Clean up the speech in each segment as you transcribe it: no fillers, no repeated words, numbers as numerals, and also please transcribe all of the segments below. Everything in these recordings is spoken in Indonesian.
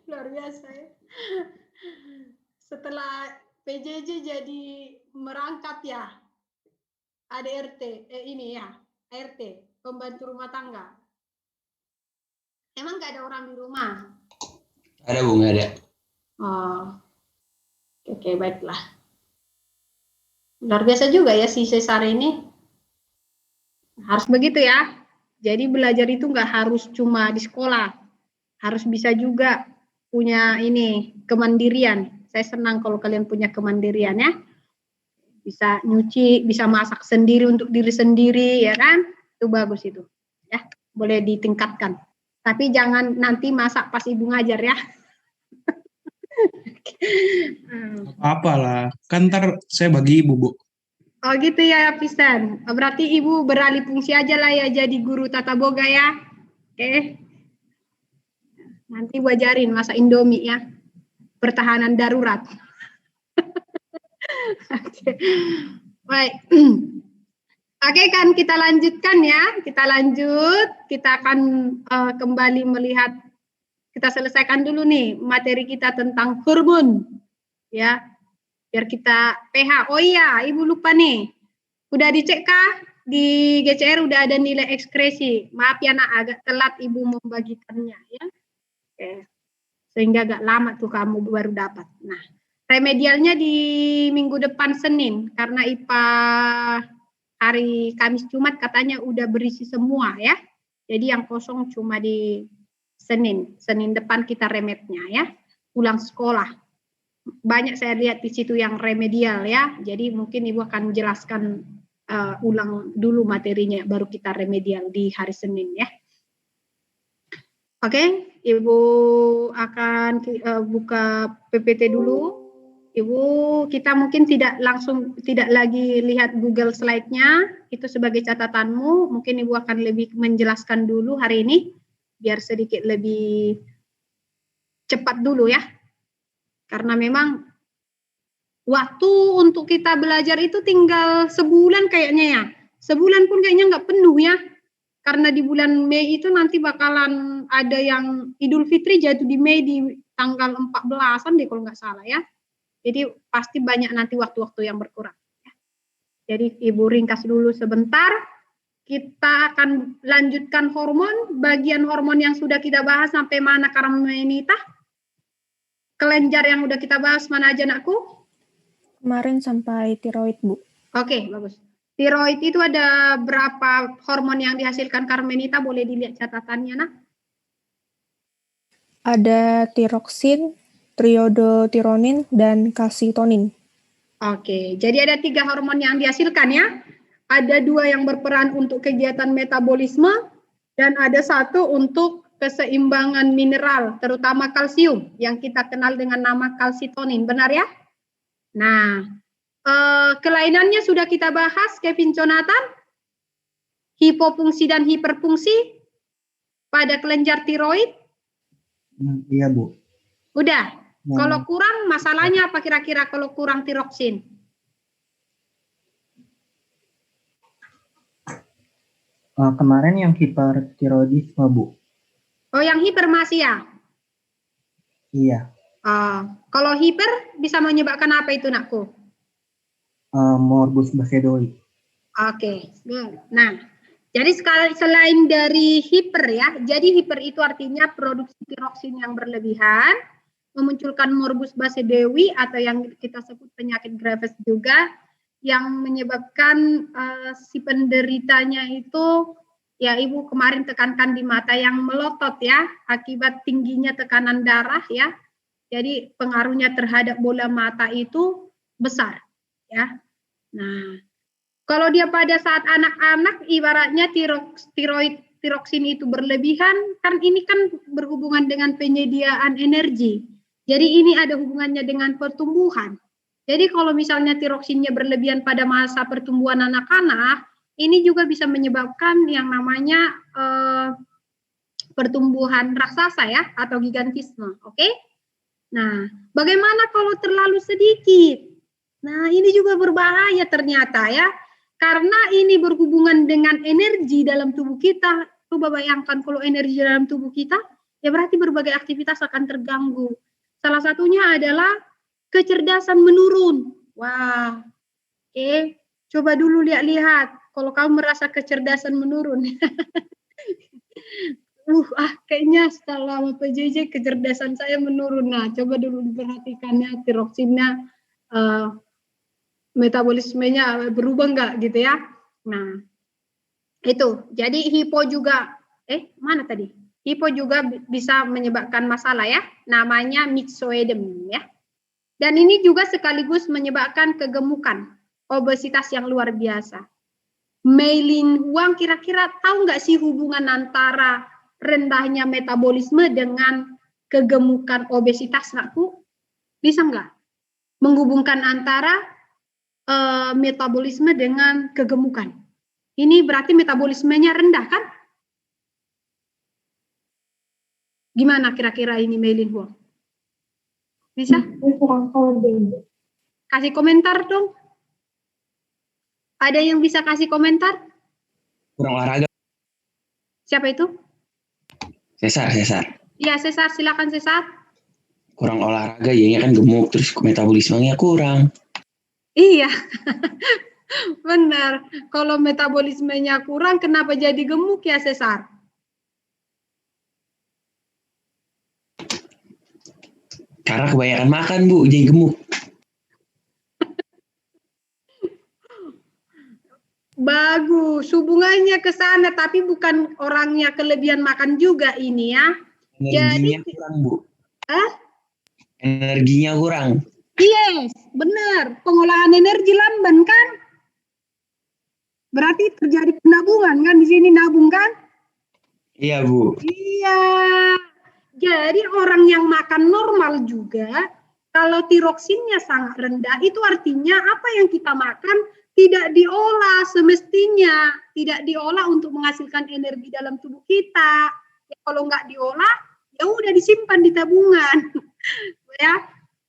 Luar biasa ya. Setelah PJJ jadi merangkap ya, ADRT, ini ya, ART, pembantu rumah tangga. Emang nggak ada orang di rumah? Ada Bu, nggak ada. Oh, oke, baiklah. Luar biasa juga ya si Cesar ini. Harus begitu ya. Jadi belajar itu nggak harus cuma di sekolah, harus bisa juga punya ini kemandirian. Saya senang kalau kalian punya kemandirian ya. Bisa nyuci, bisa masak sendiri untuk diri sendiri ya kan? Itu bagus itu. Ya, boleh ditingkatkan. Tapi jangan nanti masak pas ibu ngajar ya. Apalah, kan ntar saya bagi ibu, Bu. Oh gitu ya, Pisan. Berarti ibu beralih fungsi aja lah ya jadi guru tata boga ya. Oke. Nanti gua ajarin masak Indomie ya. Pertahanan darurat. Baik. Oke kan kita lanjutkan ya. Kita lanjut. Kita akan kembali melihat. Kita selesaikan dulu nih materi kita tentang hormon. Ya. Biar kita pH. Oh iya, Ibu lupa nih. Udah dicek kah? Di GCR udah ada nilai ekskresi. Maaf ya nak, agak telat Ibu membagikannya ya. Oke. Sehingga agak lama tuh kamu baru dapat. Nah, remedialnya di minggu depan Senin. Karena IPA hari Kamis Jumat katanya udah berisi semua ya. Jadi yang kosong cuma di Senin. Senin depan kita remednya ya. Pulang sekolah. Banyak saya lihat di situ yang remedial ya. Jadi mungkin Ibu akan jelaskan ulang dulu materinya baru kita remedial di hari Senin ya. Oke, Ibu akan buka PPT dulu. Ibu, kita mungkin tidak lagi lihat Google slide-nya, itu sebagai catatanmu. Mungkin Ibu akan lebih menjelaskan dulu hari ini biar sedikit lebih cepat dulu ya. Karena memang waktu untuk kita belajar itu tinggal sebulan kayaknya ya. Sebulan pun kayaknya nggak penuh ya. Karena di bulan Mei itu nanti bakalan ada yang Idul Fitri jatuh di Mei di tanggal 14-an deh kalau nggak salah ya. Jadi pasti banyak nanti waktu-waktu yang berkurang. Jadi Ibu ringkas dulu sebentar. Kita akan lanjutkan hormon. Bagian hormon yang sudah kita bahas sampai mana Karmenita? Kelenjar yang udah kita bahas mana aja nakku? Kemarin sampai tiroid, Bu. Oke, bagus. Tiroid itu ada berapa hormon yang dihasilkan Karmenita? Boleh dilihat catatannya, nak? Ada tiroksin, triodotironin, dan kalsitonin. Oke, jadi ada 3 hormon yang dihasilkan ya. Ada 2 yang berperan untuk kegiatan metabolisme dan ada 1 untuk keseimbangan mineral, terutama kalsium yang kita kenal dengan nama kalsitonin. Benar ya? Nah, kelainannya sudah kita bahas, Kevin Jonathan. Hipofungsi dan hiperfungsi pada kelenjar tiroid. Iya, Bu. Udah. Kalau kurang, masalahnya apa kira-kira kalau kurang tiroksin? Kemarin yang hipertiroidisme, Bu. Oh, yang hiper masih ya? Iya. Kalau hiper bisa menyebabkan apa itu, nakku? Morbus Basedowi. Oke. Nah, jadi selain dari hiper ya, jadi hiper itu artinya produksi tiroksin yang berlebihan, memunculkan morbus Basedowi atau yang kita sebut penyakit Graves juga, yang menyebabkan si penderitanya itu, ya Ibu kemarin tekankan di mata yang melotot ya, akibat tingginya tekanan darah ya, jadi pengaruhnya terhadap bola mata itu besar ya. Nah, kalau dia pada saat anak-anak ibaratnya tiroksin itu berlebihan, kan ini kan berhubungan dengan penyediaan energi. Jadi ini ada hubungannya dengan pertumbuhan. Jadi kalau misalnya tiroksinnya berlebihan pada masa pertumbuhan anak-anak, ini juga bisa menyebabkan yang namanya pertumbuhan raksasa ya, atau gigantisme. Oke? Nah, bagaimana kalau terlalu sedikit? Nah, ini juga berbahaya ternyata ya. Karena ini berhubungan dengan energi dalam tubuh kita. Coba bayangkan kalau energi dalam tubuh kita ya berarti berbagai aktivitas akan terganggu. Salah satunya adalah kecerdasan menurun. Wah, oke. Coba dulu lihat-lihat kalau kamu merasa kecerdasan menurun. Kayaknya setelah PJJ kecerdasan saya menurun. Nah, coba dulu diperhatikannya tiroksinnya, metabolismenya berubah enggak gitu ya. Nah, itu. Jadi hipo juga, mana tadi? Hipo juga bisa menyebabkan masalah ya. Namanya myxoedem ya. Dan ini juga sekaligus menyebabkan kegemukan, obesitas yang luar biasa. Meilin Huang kira-kira tahu nggak sih hubungan antara rendahnya metabolisme dengan kegemukan obesitas, nakku? Bisa nggak menghubungkan antara metabolisme dengan kegemukan? Ini berarti metabolismenya rendah kan? Gimana kira-kira ini Meilin Huang? Bisa? Kasih komentar dong. Ada yang bisa kasih komentar? Kurang olahraga. Siapa itu? Cesar. Iya, Cesar, silakan Cesar. Kurang olahraga, jadinya kan gemuk, terus metabolismenya kurang. Iya, benar. Kalau metabolismenya kurang, kenapa jadi gemuk ya Cesar? Karena kebanyakan makan, Bu, jadi gemuk. Bagus, hubungannya ke sana, tapi bukan orangnya kelebihan makan juga ini ya. Energinya kurang, Bu. Hah? Energinya kurang. Yes, benar. Pengolahan energi lamban kan? Berarti terjadi penabungan kan di sini, nabung kan? Iya, Bu. Iya. Jadi orang yang makan normal juga, kalau tiroksinnya sangat rendah, itu artinya apa yang kita makan tidak diolah semestinya, tidak diolah untuk menghasilkan energi dalam tubuh kita. Ya, kalau nggak diolah, ya udah disimpan di tabungan. Ya,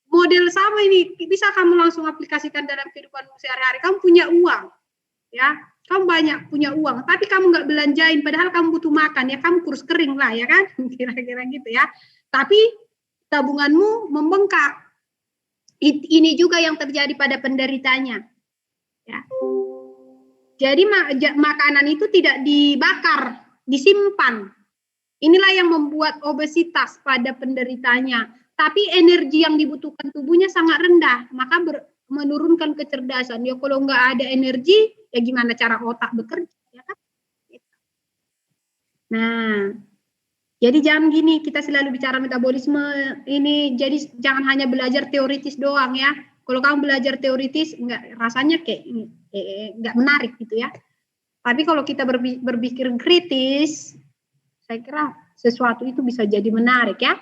model sama ini bisa kamu langsung aplikasikan dalam kehidupan sehari-hari. Kamu punya uang, ya, kamu banyak punya uang, tapi kamu nggak belanjain, padahal kamu butuh makan, ya kamu kurus kering lah, ya kan, kira-kira gitu ya. Tapi tabunganmu membengkak. Ini juga yang terjadi pada penderitanya. Ya. Jadi makanan itu tidak dibakar, disimpan. Inilah yang membuat obesitas pada penderitanya. Tapi energi yang dibutuhkan tubuhnya sangat rendah, maka menurunkan kecerdasan. Ya kalau nggak ada energi, ya gimana cara otak bekerja? Ya kan? Nah, jadi jangan gini, kita selalu bicara metabolisme ini, jadi jangan hanya belajar teoritis doang ya. Kalau kamu belajar teoritis, rasanya kayak nggak menarik gitu ya. Tapi kalau kita berpikir kritis, saya kira sesuatu itu bisa jadi menarik ya.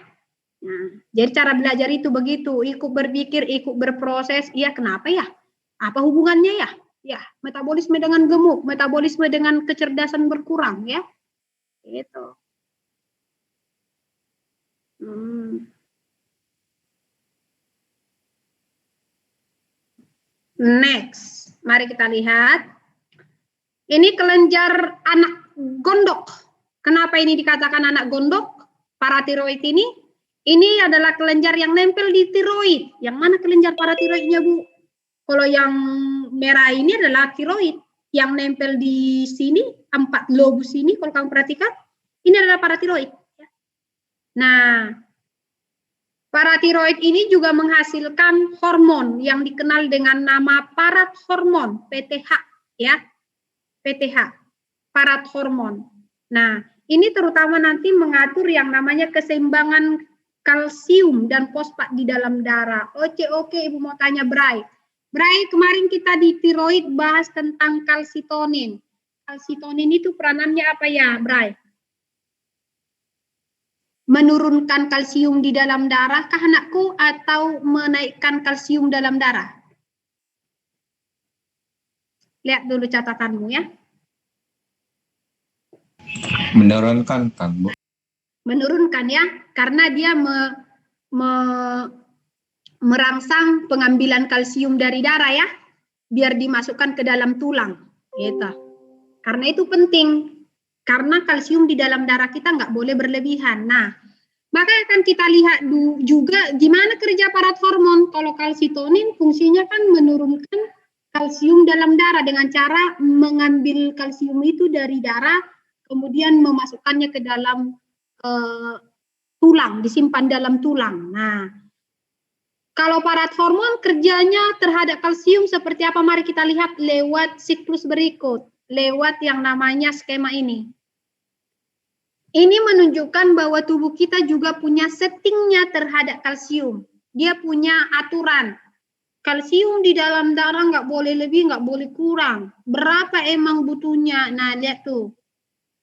Nah, jadi cara belajar itu begitu, ikut berpikir, ikut berproses. Iya, kenapa ya? Apa hubungannya ya? Ya, metabolisme dengan gemuk, metabolisme dengan kecerdasan berkurang ya. Gitu. Next, mari kita lihat. Ini kelenjar anak gondok. Kenapa ini dikatakan anak gondok? Paratiroid ini adalah kelenjar yang nempel di tiroid. Yang mana kelenjar paratiroidnya, Bu? Kalau yang merah ini adalah tiroid. Yang nempel di sini, 4 lobus ini, kalau kamu perhatikan, ini adalah paratiroid. Nah, paratiroid ini juga menghasilkan hormon yang dikenal dengan nama parathormon, PTH, ya. PTH, parathormon. Nah, ini terutama nanti mengatur yang namanya keseimbangan kalsium dan fosfat di dalam darah. Oke, Ibu mau tanya Bray. Bray, kemarin kita di tiroid bahas tentang kalsitonin. Kalsitonin itu peranannya apa ya, Bray? Menurunkan kalsium di dalam darah kah anakku, atau menaikkan kalsium dalam darah? Lihat dulu catatanmu ya. Menurunkan kan, Bu? Menurunkan ya, karena dia merangsang pengambilan kalsium dari darah ya, biar dimasukkan ke dalam tulang. Gitu. Karena itu penting. Karena kalsium di dalam darah kita nggak boleh berlebihan. Nah, Maka akan kita lihat juga gimana kerja parat hormon. Kalau kalsitonin fungsinya kan menurunkan kalsium dalam darah dengan cara mengambil kalsium itu dari darah, kemudian memasukkannya ke dalam tulang, disimpan dalam tulang. Nah, kalau parat hormon kerjanya terhadap kalsium seperti apa? Mari kita lihat lewat siklus berikut, lewat yang namanya skema ini. Ini menunjukkan bahwa tubuh kita juga punya settingnya terhadap kalsium. Dia punya aturan. Kalsium di dalam darah nggak boleh lebih, nggak boleh kurang. Berapa emang butuhnya? Nah, lihat tuh.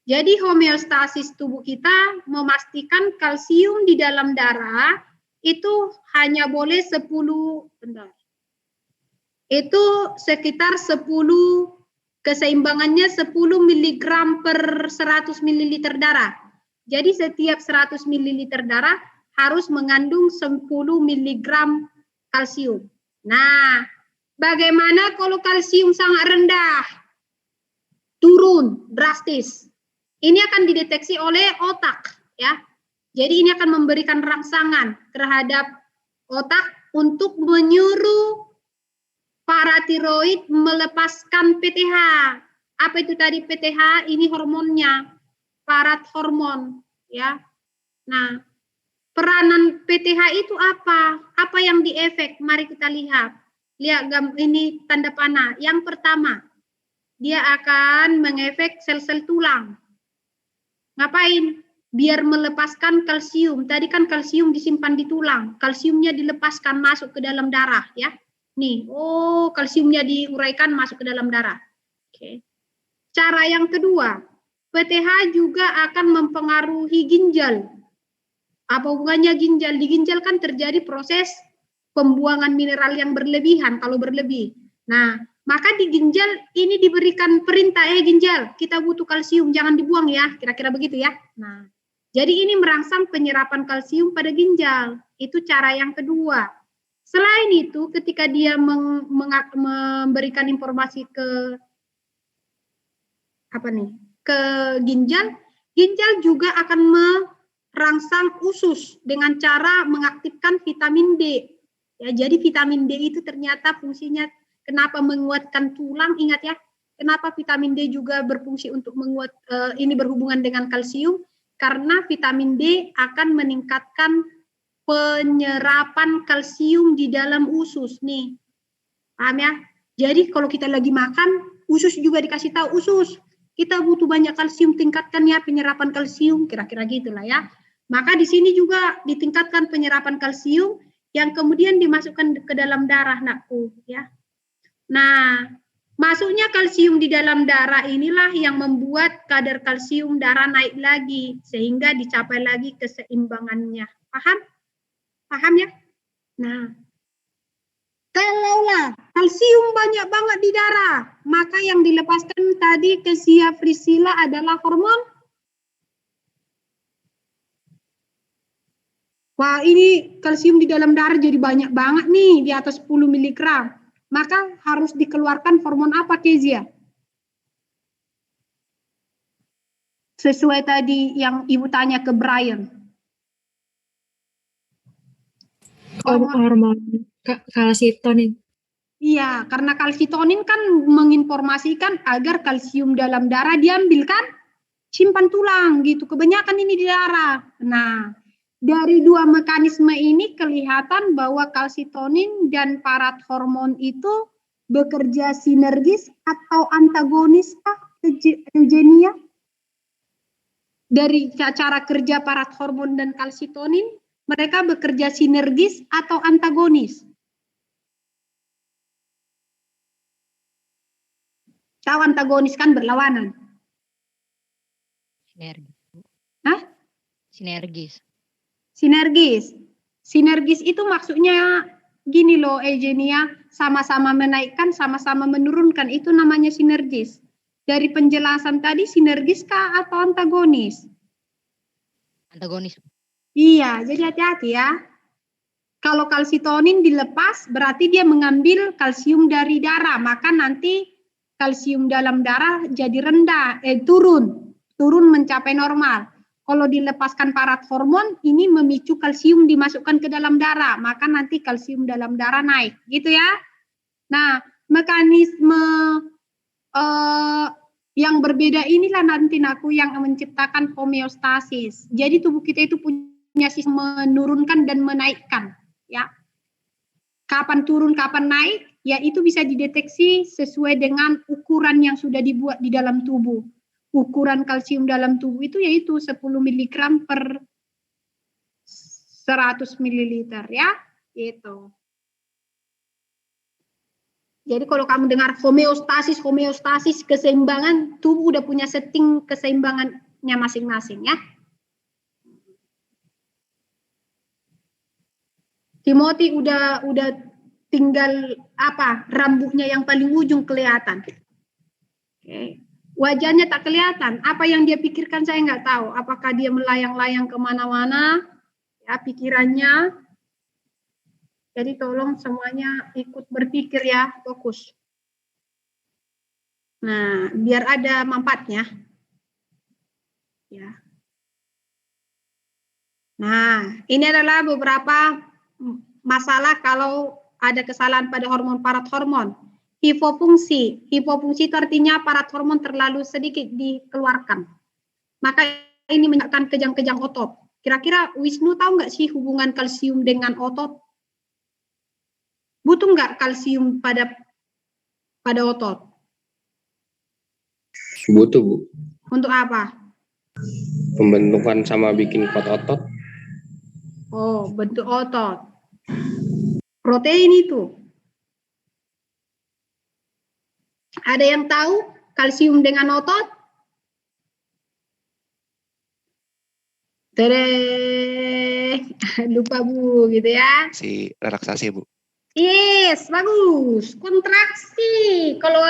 Jadi homeostasis tubuh kita memastikan kalsium di dalam darah itu hanya boleh 10, bentar. Itu sekitar 10, keseimbangannya 10 mg per 100 ml darah. Jadi setiap 100 ml darah harus mengandung 10 mg kalsium. Nah, bagaimana kalau kalsium sangat rendah? Turun drastis. Ini akan dideteksi oleh otak, ya. Jadi ini akan memberikan rangsangan terhadap otak untuk menyuruh paratiroid melepaskan PTH. Apa itu tadi PTH? Ini hormonnya, parat hormon, ya. Nah, peranan PTH itu apa? Apa yang diefek? Mari kita lihat. Lihat ini tanda panah. Yang pertama, dia akan mengefek sel-sel tulang. Ngapain? Biar melepaskan kalsium. Tadi kan kalsium disimpan di tulang. Kalsiumnya dilepaskan masuk ke dalam darah, ya. Nih, oh kalsiumnya diuraikan masuk ke dalam darah. Oke. Cara yang kedua, PTH juga akan mempengaruhi ginjal. Apa hubungannya ginjal? Di ginjal kan terjadi proses pembuangan mineral yang berlebihan kalau berlebih. Nah, maka di ginjal ini diberikan perintah, ginjal, kita butuh kalsium, jangan dibuang ya, kira-kira begitu ya. Nah, jadi ini merangsang penyerapan kalsium pada ginjal. Itu cara yang kedua. Selain itu, ketika dia memberikan informasi ke ginjal, ginjal juga akan merangsang usus dengan cara mengaktifkan vitamin D. Ya, jadi vitamin D itu ternyata fungsinya kenapa menguatkan tulang, ingat ya. Kenapa vitamin D juga berfungsi untuk ini berhubungan dengan kalsium? Karena vitamin D akan meningkatkan penyerapan kalsium di dalam usus nih. Paham ya? Jadi kalau kita lagi makan, usus juga dikasih tahu, usus, kita butuh banyak kalsium, tingkatkan ya penyerapan kalsium, kira-kira gitulah ya. Maka di sini juga ditingkatkan penyerapan kalsium yang kemudian dimasukkan ke dalam darah, nakku, ya. Nah, masuknya kalsium di dalam darah inilah yang membuat kadar kalsium darah naik lagi sehingga dicapai lagi keseimbangannya. Paham? Paham ya? Nah, kalaulah kalsium banyak banget di darah, maka yang dilepaskan tadi ke siafrisila adalah hormon. Wah, ini kalsium di dalam darah jadi banyak banget nih, di atas 10 mg. Maka harus dikeluarkan hormon apa, Kezia? Sesuai tadi yang Ibu tanya ke Brian. Hormon kalsitonin. Iya, karena kalsitonin kan menginformasikan agar kalsium dalam darah diambil kan, simpan tulang gitu. Kebanyakan ini di darah. Nah, dari dua mekanisme ini kelihatan bahwa kalsitonin dan parat hormon itu bekerja sinergis atau antagonis, Eugenia? Dari cara kerja parat hormon dan kalsitonin, mereka bekerja sinergis atau antagonis? Tahu antagonis kan berlawanan. Sinergis. Hah? Sinergis. Sinergis. Sinergis itu maksudnya gini loh, Eugenia, sama-sama menaikkan, sama-sama menurunkan, itu namanya sinergis. Dari penjelasan tadi, sinergis kah atau antagonis? Antagonis. Iya, jadi hati-hati ya. Kalau kalsitonin dilepas, berarti dia mengambil kalsium dari darah, maka nanti kalsium dalam darah jadi rendah, turun mencapai normal. kalau dilepaskan parat hormon, ini memicu kalsium dimasukkan ke dalam darah, maka nanti kalsium dalam darah naik, gitu ya. Nah, mekanisme yang berbeda inilah nanti yang menciptakan homeostasis. Jadi tubuh kita itu punya sistem menurunkan dan menaikkan, ya. Kapan turun, kapan naik, ya itu bisa dideteksi sesuai dengan ukuran yang sudah dibuat di dalam tubuh. Ukuran kalsium dalam tubuh itu yaitu 10 mg per 100 ml ya, gitu. Jadi kalau kamu dengar homeostasis, keseimbangan, tubuh udah punya setting keseimbangannya masing-masing ya. Timothy udah tinggal rambutnya yang paling ujung kelihatan. Oke. Wajahnya tak kelihatan. Apa yang dia pikirkan saya nggak tahu. Apakah dia melayang-layang kemana-mana? Ya, pikirannya. Jadi tolong semuanya ikut berpikir ya, fokus. Nah, biar ada manfaatnya. Ya. Nah, ini adalah beberapa masalah kalau ada kesalahan pada hormon parat hormon. Hipofungsi itu artinya parat hormon terlalu sedikit dikeluarkan. Maka ini menyebabkan kejang-kejang otot. Kira-kira Wisnu tahu nggak sih hubungan kalsium dengan otot? Butuh nggak kalsium pada otot? Butuh, Bu. Untuk apa? Pembentukan sama bikin kuat otot. Oh, bentuk otot. Protein itu. Ada yang tahu kalsium dengan otot? Lupa Bu, gitu ya. Si relaksasi, Bu. Yes, bagus. Kontraksi. Kalau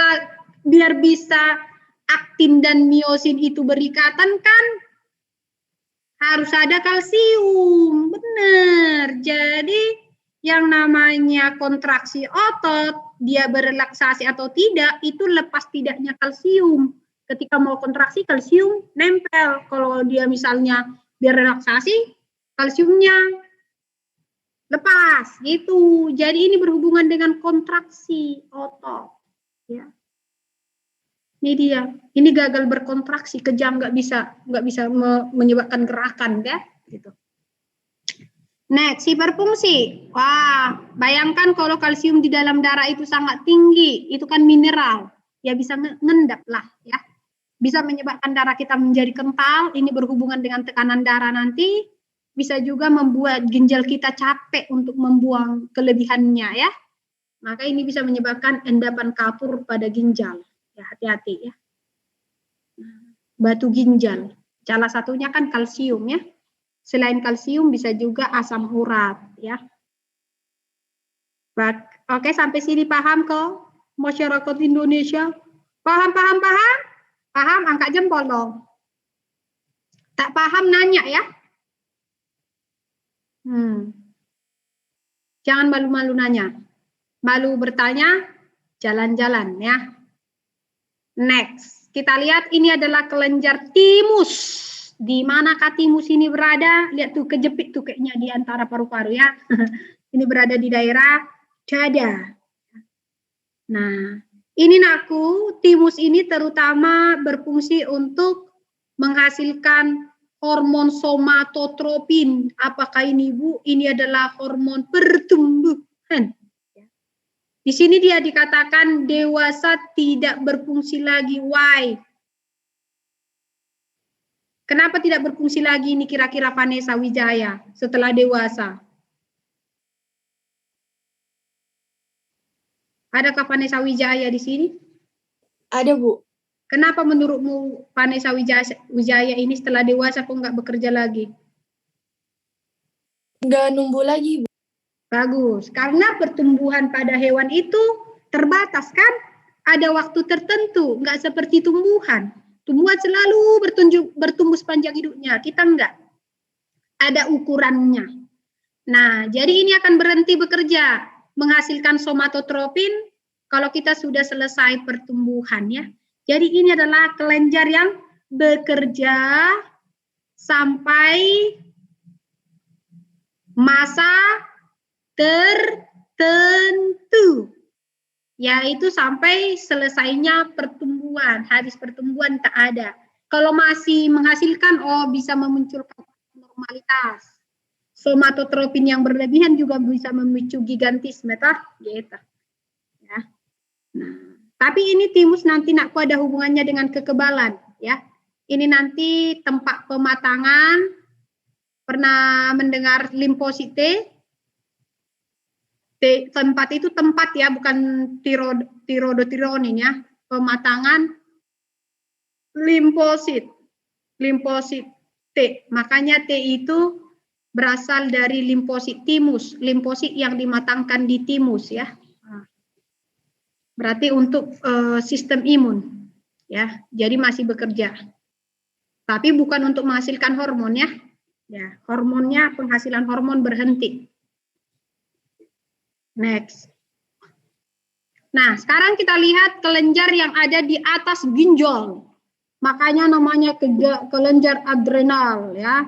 biar bisa aktin dan miosin itu berikatan kan harus ada kalsium. Benar. Jadi yang namanya kontraksi otot, dia berelaksasi atau tidak, itu lepas tidaknya kalsium. Ketika mau kontraksi, kalsium nempel. Kalau dia misalnya biar relaksasi, kalsiumnya lepas, gitu. Jadi ini berhubungan dengan kontraksi otot. Ya. Ini dia. Ini gagal berkontraksi, kejang, nggak bisa menyebabkan gerakan, ya, gitu. Next, hiperfungsi. Wah, bayangkan kalau kalsium di dalam darah itu sangat tinggi, itu kan mineral, ya bisa ngendap lah, ya. Bisa menyebabkan darah kita menjadi kental, ini berhubungan dengan tekanan darah nanti, bisa juga membuat ginjal kita capek untuk membuang kelebihannya, ya. Maka ini bisa menyebabkan endapan kapur pada ginjal, ya hati-hati, ya. Batu ginjal, salah satunya kan kalsium, ya. Selain kalsium bisa juga asam urat, ya. Oke, sampai sini paham kok masyarakat Indonesia? Paham? Paham, angkat jempol dong. Tak paham nanya ya. Jangan malu-malu nanya. Malu bertanya, jalan-jalan ya. Next, kita lihat ini adalah kelenjar timus. Di manakah timus ini berada? Lihat tuh kejepit tuh kayaknya di antara paru-paru ya. Ini berada di daerah dada. Nah, ini nakku, timus ini terutama berfungsi untuk menghasilkan hormon somatotropin. Apakah ini Bu? Ini adalah hormon pertumbuhan. Di sini dia dikatakan dewasa tidak berfungsi lagi. Why? Kenapa tidak berfungsi lagi ini kira-kira Vanessa Wijaya setelah dewasa? Adakah Vanessa Wijaya di sini? Ada, Bu. Kenapa menurutmu Vanessa Wijaya ini setelah dewasa kok nggak bekerja lagi? Nggak numbuh lagi, Bu. Bagus, karena pertumbuhan pada hewan itu terbatas kan? Ada waktu tertentu, nggak seperti tumbuhan. Tumbuhan selalu bertumbuh sepanjang hidupnya, kita enggak. Ada ukurannya. Nah, jadi ini akan berhenti bekerja, menghasilkan somatotropin kalau kita sudah selesai pertumbuhan ya. Jadi ini adalah kelenjar yang bekerja sampai masa tertentu, yaitu sampai selesainya pertumbuhan. Habis pertumbuhan tak ada. Kalau masih menghasilkan, bisa memunculkan normalitas. Somatotropin yang berlebihan juga bisa memicu gigantisme, gitu. Ya. Nah, tapi ini timus nanti nakku ada hubungannya dengan kekebalan, ya. Ini nanti tempat pematangan. Pernah mendengar limfosit T? Tempat itu tempat ya, bukan tirodotironin ya. Pematangan limfosit T. Makanya T itu berasal dari limfosit timus, limfosit yang dimatangkan di timus ya. Berarti untuk sistem imun ya. Jadi masih bekerja. Tapi bukan untuk menghasilkan hormon ya. Ya, hormonnya, penghasilan hormon berhenti. Next. Nah, sekarang kita lihat kelenjar yang ada di atas ginjal. Makanya namanya kelenjar adrenal ya.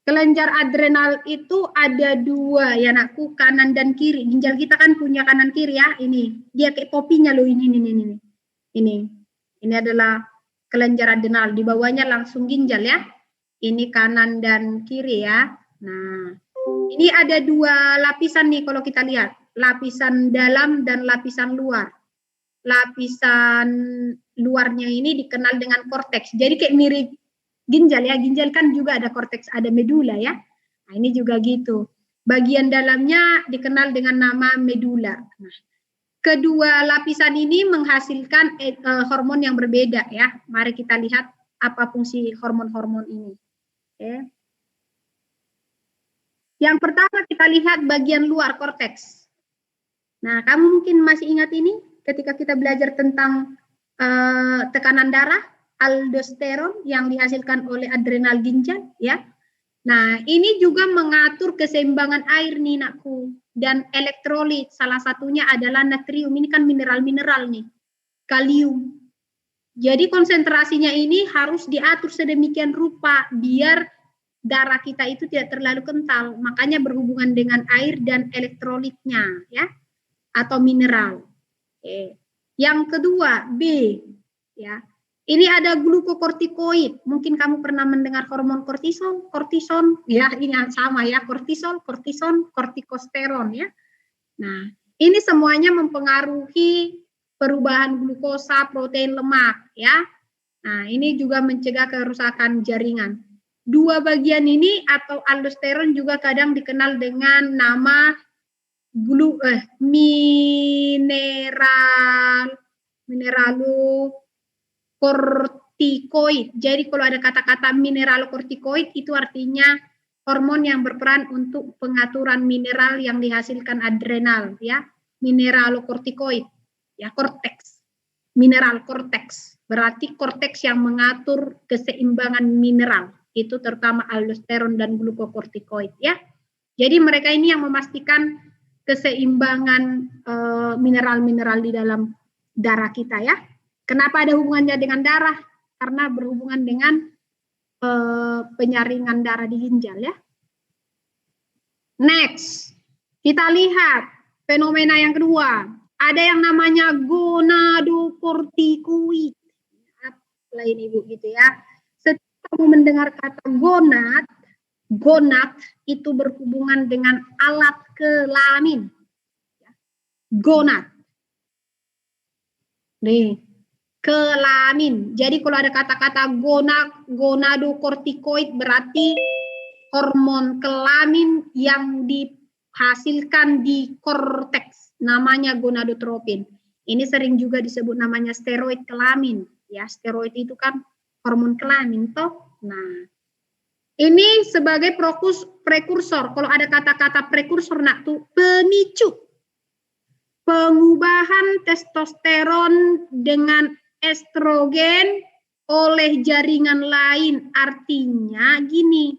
Kelenjar adrenal itu ada dua ya nakku, kanan dan kiri. Ginjal kita kan punya kanan kiri ya. Ini dia kayak topinya loh, ini. Ini adalah kelenjar adrenal. Di bawahnya langsung ginjal ya. Ini kanan dan kiri ya. Nah, ini ada dua lapisan nih kalau kita lihat. Lapisan dalam dan lapisan luar. Lapisan luarnya ini dikenal dengan korteks. Jadi kayak mirip ginjal ya. Ginjal kan juga ada korteks, ada medula ya. Nah, ini juga gitu. Bagian dalamnya dikenal dengan nama medula. Nah, kedua lapisan ini menghasilkan hormon yang berbeda ya. Mari kita lihat apa fungsi hormon-hormon ini. Oke. Yang pertama kita lihat bagian luar korteks. Nah, kamu mungkin masih ingat ini ketika kita belajar tentang tekanan darah, aldosteron yang dihasilkan oleh adrenal ginjal ya. Nah, ini juga mengatur keseimbangan air nih nakku dan elektrolit. Salah satunya adalah natrium. Ini kan mineral-mineral nih. Kalium. Jadi konsentrasinya ini harus diatur sedemikian rupa biar darah kita itu tidak terlalu kental. Makanya berhubungan dengan air dan elektrolitnya ya. Atau mineral. Oke. Yang kedua, B ya. Ini ada glukokortikoid. Mungkin kamu pernah mendengar hormon kortison ya, ini sama ya, kortison, kortikosteron ya. Nah, ini semuanya mempengaruhi perubahan glukosa, protein, lemak ya. Nah, ini juga mencegah kerusakan jaringan. Dua bagian ini atau aldosteron juga kadang dikenal dengan nama mineralokortikoid. Jadi kalau ada kata-kata mineralokortikoid itu artinya hormon yang berperan untuk pengaturan mineral yang dihasilkan adrenal ya. Mineralokortikoid ya, korteks. Mineral korteks. Berarti korteks yang mengatur keseimbangan mineral. Itu terutama aldosteron dan glukokortikoid ya. Jadi mereka ini yang memastikan keseimbangan mineral-mineral di dalam darah kita ya. Kenapa ada hubungannya dengan darah? Karena berhubungan dengan penyaringan darah di ginjal ya. Next, kita lihat fenomena yang kedua. Ada yang namanya gonadokortikoid. Lain ibu gitu ya. Setelah kamu mendengar kata gonad itu berhubungan dengan alat kelamin. Gonad. Nih, kelamin. Jadi kalau ada kata-kata gonadokortikoid berarti hormon kelamin yang dihasilkan di korteks. Namanya gonadotropin. Ini sering juga disebut namanya steroid kelamin. Ya, steroid itu kan hormon kelamin toh. Nah, ini sebagai prekursor. Kalau ada kata-kata prekursor nak tuh pemicu pengubahan testosteron dengan estrogen oleh jaringan lain. Artinya gini,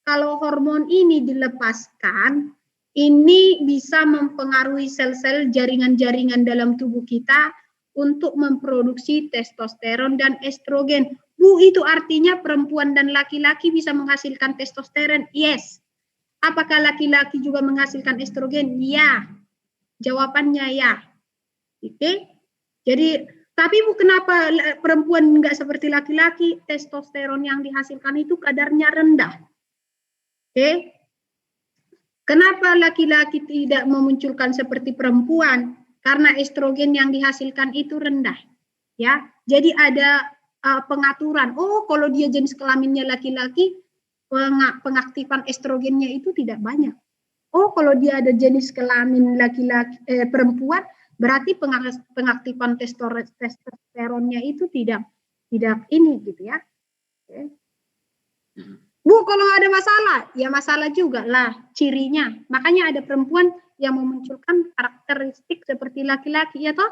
kalau hormon ini dilepaskan, ini bisa mempengaruhi sel-sel jaringan-jaringan dalam tubuh kita untuk memproduksi testosteron dan estrogen. Bu, itu artinya perempuan dan laki-laki bisa menghasilkan testosteron? Yes. Apakah laki-laki juga menghasilkan estrogen? Ya. Jawabannya ya. Oke. Jadi, tapi Bu, kenapa perempuan nggak seperti laki-laki? Testosteron yang dihasilkan itu kadarnya rendah. Oke. Kenapa laki-laki tidak memunculkan seperti perempuan? Karena estrogen yang dihasilkan itu rendah. Ya. Jadi ada pengaturan. Oh, kalau dia jenis kelaminnya laki-laki, pengaktifan estrogennya itu tidak banyak. Oh, kalau dia ada jenis kelamin laki-laki perempuan, berarti pengaktifan testosteronnya itu tidak ini gitu ya. Oke. Bu, kalau ada masalah, ya masalah juga lah cirinya. Makanya ada perempuan yang memunculkan karakteristik seperti laki-laki ya toh.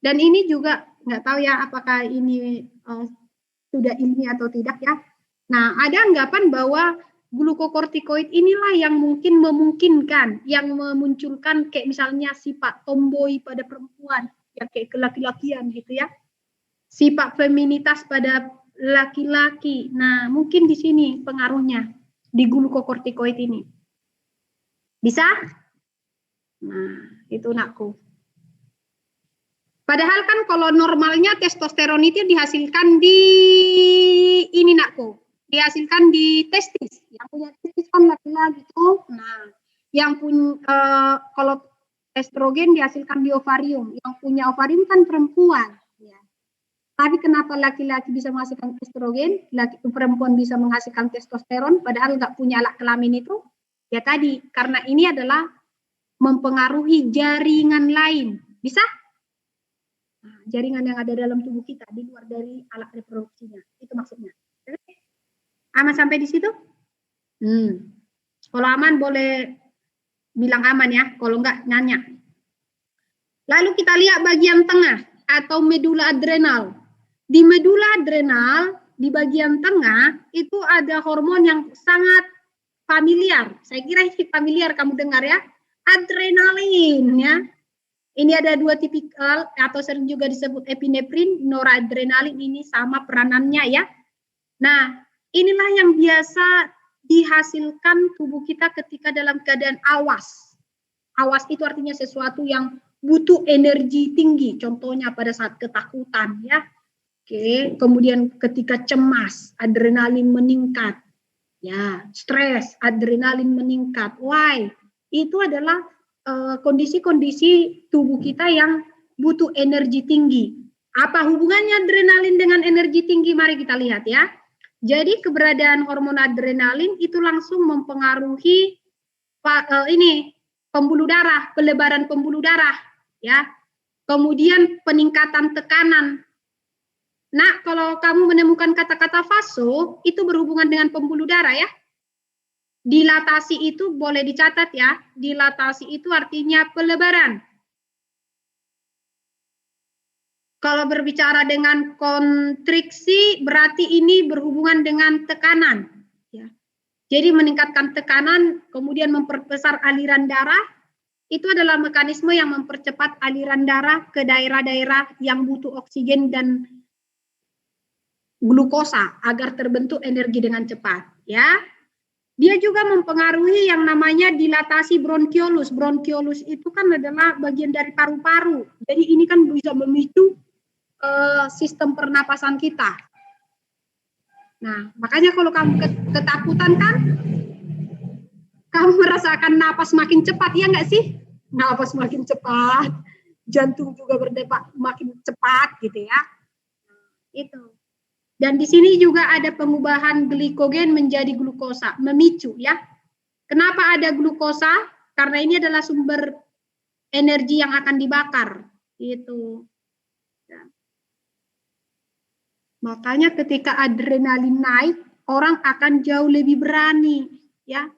Dan ini juga nggak tahu ya apakah ini sudah ilmiah atau tidak ya. Nah, ada anggapan bahwa glukokortikoid inilah yang mungkin memungkinkan, yang memunculkan kayak misalnya sifat tomboy pada perempuan, yang kayak kelaki-lakian gitu ya. Sifat feminitas pada laki-laki. Nah, mungkin di sini pengaruhnya di glukokortikoid ini. Bisa? Nah, itu nakku. Padahal kan kalau normalnya testosteron itu dihasilkan di ini nakku, dihasilkan di testis. Yang punya testis kan laki-laki tuh. Nah, yang punya kalau estrogen dihasilkan di ovarium. Yang punya ovarium kan perempuan. Ya. Tapi kenapa laki-laki bisa menghasilkan estrogen, perempuan bisa menghasilkan testosteron, padahal nggak punya alat kelamin itu? Ya tadi, karena ini adalah mempengaruhi jaringan lain. Bisa? Nah, jaringan yang ada dalam tubuh kita di luar dari alat reproduksinya, itu maksudnya. Aman sampai di situ? Kalau aman boleh bilang aman ya, kalau enggak nanya. Lalu kita lihat bagian tengah atau medula adrenal. Di medula adrenal di bagian tengah itu ada hormon yang sangat familiar. Saya kira ini familiar kamu dengar ya, adrenalin ya. Ini ada dua tipikal atau sering juga disebut epinefrin, noradrenalin, ini sama peranannya ya. Nah, inilah yang biasa dihasilkan tubuh kita ketika dalam keadaan awas. Awas itu artinya sesuatu yang butuh energi tinggi, contohnya pada saat ketakutan ya. Oke, kemudian ketika cemas, adrenalin meningkat. Ya, stres, adrenalin meningkat. Why? Itu adalah kondisi-kondisi tubuh kita yang butuh energi tinggi. Apa hubungannya adrenalin dengan energi tinggi? Mari kita lihat ya. Jadi keberadaan hormon adrenalin itu langsung mempengaruhi pembuluh darah, pelebaran pembuluh darah, ya. Kemudian peningkatan tekanan. Nah, kalau kamu menemukan kata-kata vaso, itu berhubungan dengan pembuluh darah ya. Dilatasi itu boleh dicatat ya. Dilatasi itu artinya pelebaran. Kalau berbicara dengan kontriksi berarti ini berhubungan dengan tekanan. Ya. Jadi meningkatkan tekanan, kemudian memperbesar aliran darah, itu adalah mekanisme yang mempercepat aliran darah ke daerah-daerah yang butuh oksigen dan glukosa agar terbentuk energi dengan cepat. Ya. Dia juga mempengaruhi yang namanya dilatasi bronkiolus. Bronkiolus itu kan adalah bagian dari paru-paru. Jadi ini kan bisa memicu sistem pernapasan kita. Nah, makanya kalau kamu ketakutan kan, kamu merasakan napas makin cepat, ya nggak sih? Napas makin cepat, jantung juga berdetak makin cepat gitu ya. Nah, itu. Dan di sini juga ada pengubahan glikogen menjadi glukosa, memicu ya. Kenapa ada glukosa? Karena ini adalah sumber energi yang akan dibakar. Itu. Ya. Makanya ketika adrenalin naik, orang akan jauh lebih berani. Ya.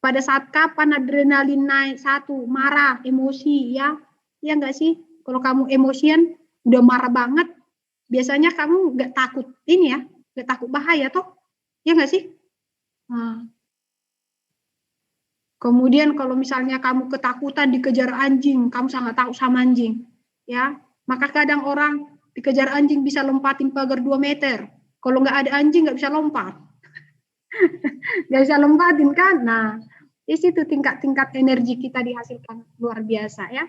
Pada saat kapan adrenalin naik? Satu, marah, emosi ya. Ya enggak sih? Kalau kamu emosian, udah marah banget, biasanya kamu nggak takut ini ya, nggak takut bahaya toh, ya nggak sih? Nah. Kemudian kalau misalnya kamu ketakutan dikejar anjing, kamu sangat takut sama anjing, ya, maka kadang orang dikejar anjing bisa lompatin pagar 2 meter. Kalau nggak ada anjing nggak bisa lompat. Nggak bisa lompatin kan? Nah, di situ tingkat energi kita dihasilkan luar biasa ya.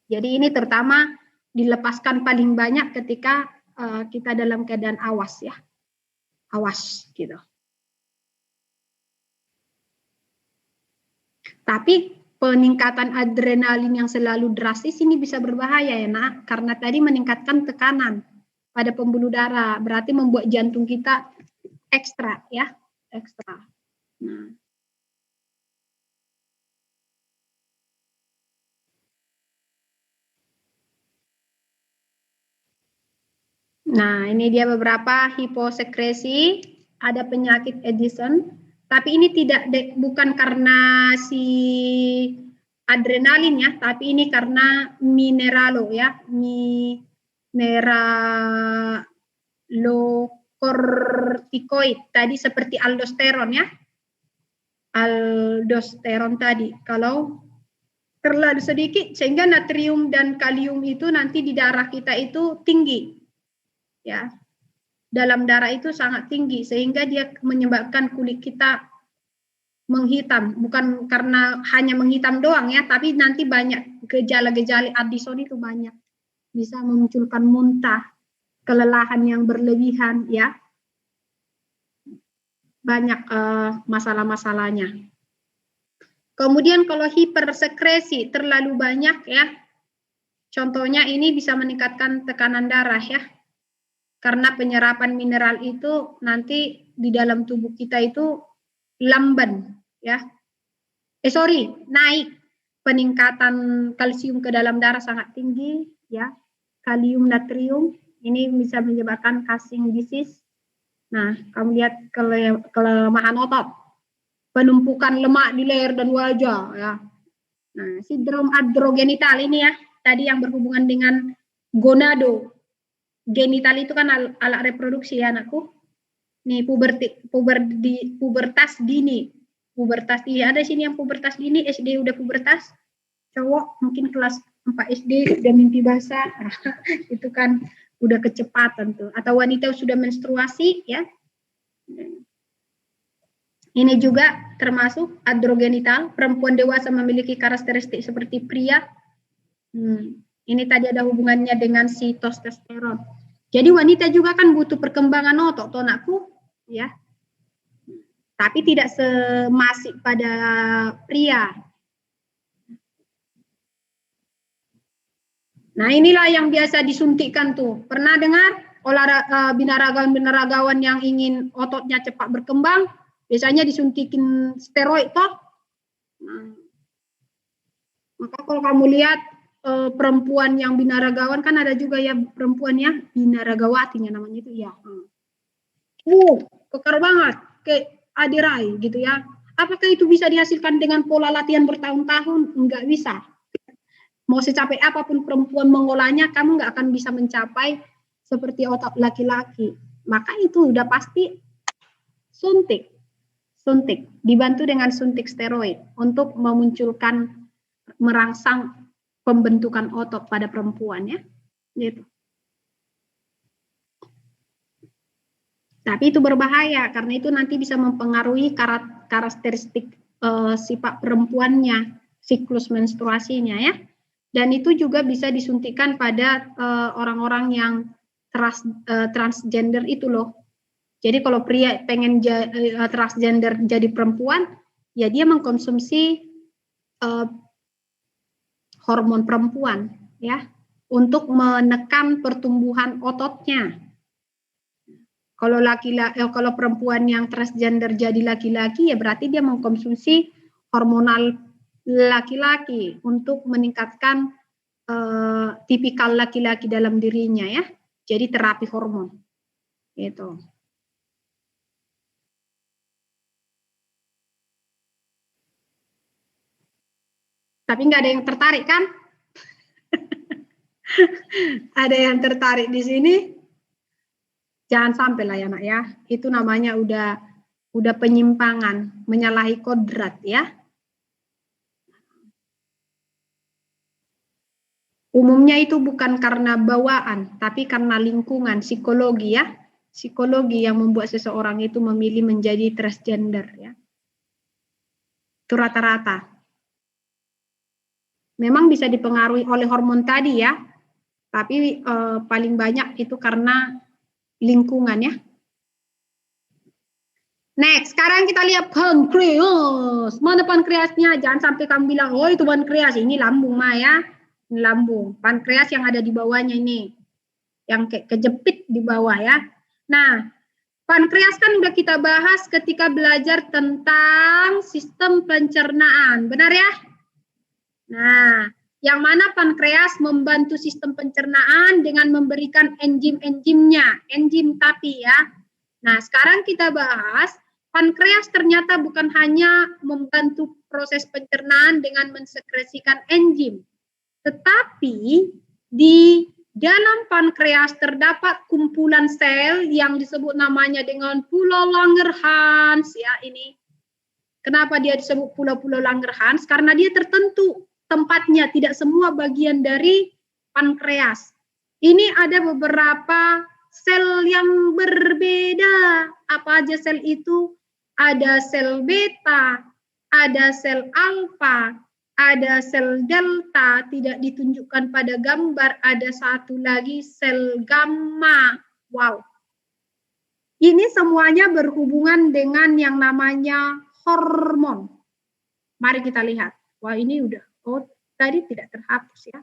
Jadi ini terutama dilepaskan paling banyak ketika kita dalam keadaan awas ya. Awas gitu. Tapi peningkatan adrenalin yang selalu drastis ini bisa berbahaya ya nak, karena tadi meningkatkan tekanan pada pembuluh darah, berarti membuat jantung kita ekstra ya, ekstra. Nah, ini dia beberapa hiposekresi, ada penyakit Addison, tapi ini bukan karena si adrenalin ya, tapi ini karena mineralo ya, mineralokortikoid tadi seperti aldosteron ya. Aldosteron tadi, kalau terlalu sedikit sehingga natrium dan kalium itu nanti di darah kita itu tinggi. Ya, dalam darah itu sangat tinggi sehingga dia menyebabkan kulit kita menghitam, bukan karena hanya menghitam doang ya, tapi nanti banyak gejala-gejala Addison itu banyak, bisa memunculkan muntah, kelelahan yang berlebihan ya, banyak masalah-masalahnya. Kemudian kalau hipersekresi terlalu banyak ya, contohnya ini bisa meningkatkan tekanan darah ya. Karena penyerapan mineral itu nanti di dalam tubuh kita itu lamban ya. Naik. Peningkatan kalsium ke dalam darah sangat tinggi ya. Kalium, natrium ini bisa menyebabkan Cushing disease. Nah, kamu lihat kelemahan otot. Penumpukan lemak di leher dan wajah ya. Nah, sindrom androgenital ini ya, tadi yang berhubungan dengan gonado. Genital itu kan alat reproduksi ya anakku. Nih pubertas dini. Pubertas dini, ada sini yang pubertas dini, SD udah pubertas. Cowok mungkin kelas 4 SD udah mimpi basah. Itu kan udah kecepatan tuh. Atau wanita sudah menstruasi ya. Ini juga termasuk androgenital. Perempuan dewasa memiliki karakteristik seperti pria. Ini tadi ada hubungannya dengan si testosteron. Jadi wanita juga kan butuh perkembangan otot, toh anakku, ya. Tapi tidak semasif pada pria. Nah, inilah yang biasa disuntikkan tuh. Pernah dengar binaragawan yang ingin ototnya cepat berkembang, biasanya disuntikin steroid toh. Nah, maka kalau kamu lihat perempuan yang binaragawan kan ada juga ya perempuannya binaragawatinya namanya itu ya. Kekar banget kayak adirai gitu ya. Apakah itu bisa dihasilkan dengan pola latihan bertahun-tahun? Enggak bisa. Mau secapek apapun perempuan mengolahnya, kamu nggak akan bisa mencapai seperti otot laki-laki. Maka itu udah pasti suntik, dibantu dengan suntik steroid untuk merangsang pembentukan otot pada perempuan ya, gitu. Tapi itu berbahaya karena itu nanti bisa mempengaruhi karakteristik sifat perempuannya, siklus menstruasinya ya. Dan itu juga bisa disuntikan pada orang-orang yang transgender itu loh. Jadi kalau pria pengen transgender jadi perempuan, ya dia mengkonsumsi hormon perempuan ya untuk menekan pertumbuhan ototnya. Kalau kalau perempuan yang transgender jadi laki-laki ya berarti dia mengkonsumsi hormonal laki-laki untuk meningkatkan tipikal laki-laki dalam dirinya ya. Jadi terapi hormon. Gitu. Tapi nggak ada yang tertarik kan? Ada yang tertarik di sini? Jangan sampai lah ya nak ya. Itu namanya udah penyimpangan, menyalahi kodrat ya. Umumnya itu bukan karena bawaan, tapi karena lingkungan, psikologi ya. Psikologi yang membuat seseorang itu memilih menjadi transgender ya. Itu rata-rata. Memang bisa dipengaruhi oleh hormon tadi ya, tapi paling banyak itu karena lingkungan ya. Next, sekarang kita lihat pankreas. Mana pankreasnya? Jangan sampai kamu bilang, oh itu pankreas, ini lambung mah ya. Ini lambung. Pankreas yang ada di bawahnya ini. Yang kayak kejepit di bawah ya. Nah, pankreas kan udah kita bahas ketika belajar tentang sistem pencernaan. Benar ya? Nah, yang mana pankreas membantu sistem pencernaan dengan memberikan enzim-enzimnya. Enzim tapi ya. Nah, sekarang kita bahas pankreas ternyata bukan hanya membantu proses pencernaan dengan mensekresikan enzim, tetapi di dalam pankreas terdapat kumpulan sel yang disebut namanya dengan pulau Langerhans ya ini. Kenapa dia disebut pulau-pulau Langerhans? Karena dia tertentu tempatnya, tidak semua bagian dari pankreas. Ini ada beberapa sel yang berbeda. Apa aja sel itu? Ada sel beta, ada sel alfa, ada sel delta, tidak ditunjukkan pada gambar, ada satu lagi sel gamma. Wow. Ini semuanya berhubungan dengan yang namanya hormon. Mari kita lihat. Wah, ini udah. Oh, tadi tidak terhapus ya.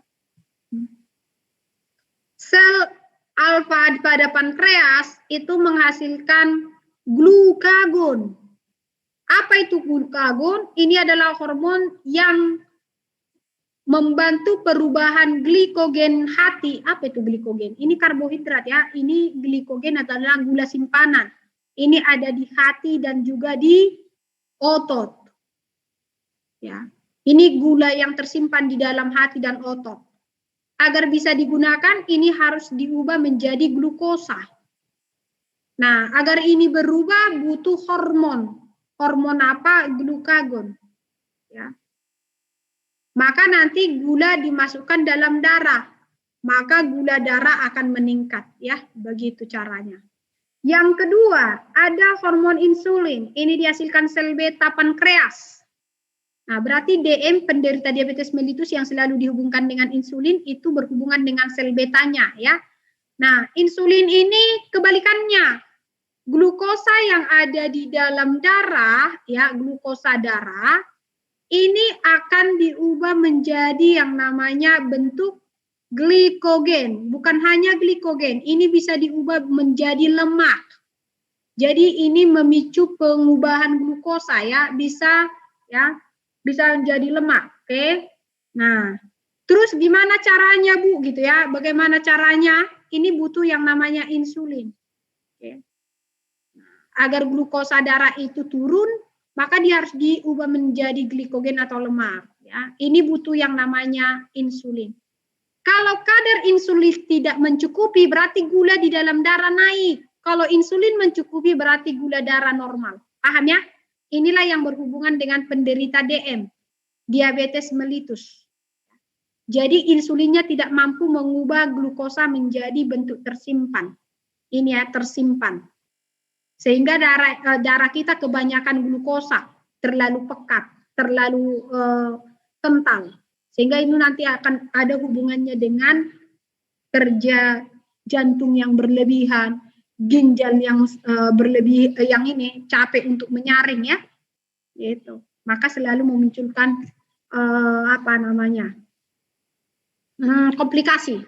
Sel alfa pada pankreas itu menghasilkan glukagon. Apa itu glukagon? Ini adalah hormon yang membantu perubahan glikogen hati. Apa itu glikogen? Ini karbohidrat ya. Ini glikogen adalah gula simpanan. Ini ada di hati dan juga di otot. Ya. Ini gula yang tersimpan di dalam hati dan otot. Agar bisa digunakan, ini harus diubah menjadi glukosa. Nah, agar ini berubah butuh hormon. Hormon apa? Glukagon. Ya. Maka nanti gula dimasukkan dalam darah. Maka gula darah akan meningkat. Ya, begitu caranya. Yang kedua, ada hormon insulin. Ini dihasilkan sel beta pankreas. Nah, berarti DM penderita diabetes mellitus yang selalu dihubungkan dengan insulin itu berhubungan dengan sel betanya ya. Nah, insulin ini kebalikannya. Glukosa yang ada di dalam darah ya, glukosa darah ini akan diubah menjadi yang namanya bentuk glikogen. Bukan hanya glikogen, ini bisa diubah menjadi lemak. Jadi ini memicu pengubahan glukosa ya, bisa menjadi lemak. Oke. Nah, terus gimana caranya Bu gitu ya? Bagaimana caranya? Ini butuh yang namanya insulin. Oke. Agar glukosa darah itu turun, maka dia harus diubah menjadi glikogen atau lemak. Ya. Ini butuh yang namanya insulin. Kalau kadar insulin tidak mencukupi, berarti gula di dalam darah naik. Kalau insulin mencukupi, berarti gula darah normal. Paham ya? Inilah yang berhubungan dengan penderita DM, diabetes mellitus. Jadi insulinnya tidak mampu mengubah glukosa menjadi bentuk tersimpan. Ini ya, tersimpan. Sehingga darah kita kebanyakan glukosa, terlalu pekat, terlalu kental. Sehingga ini nanti akan ada hubungannya dengan kerja jantung yang berlebihan, ginjal yang berlebih, yang ini capek untuk menyaring ya, gitu. Maka selalu memunculkan komplikasi,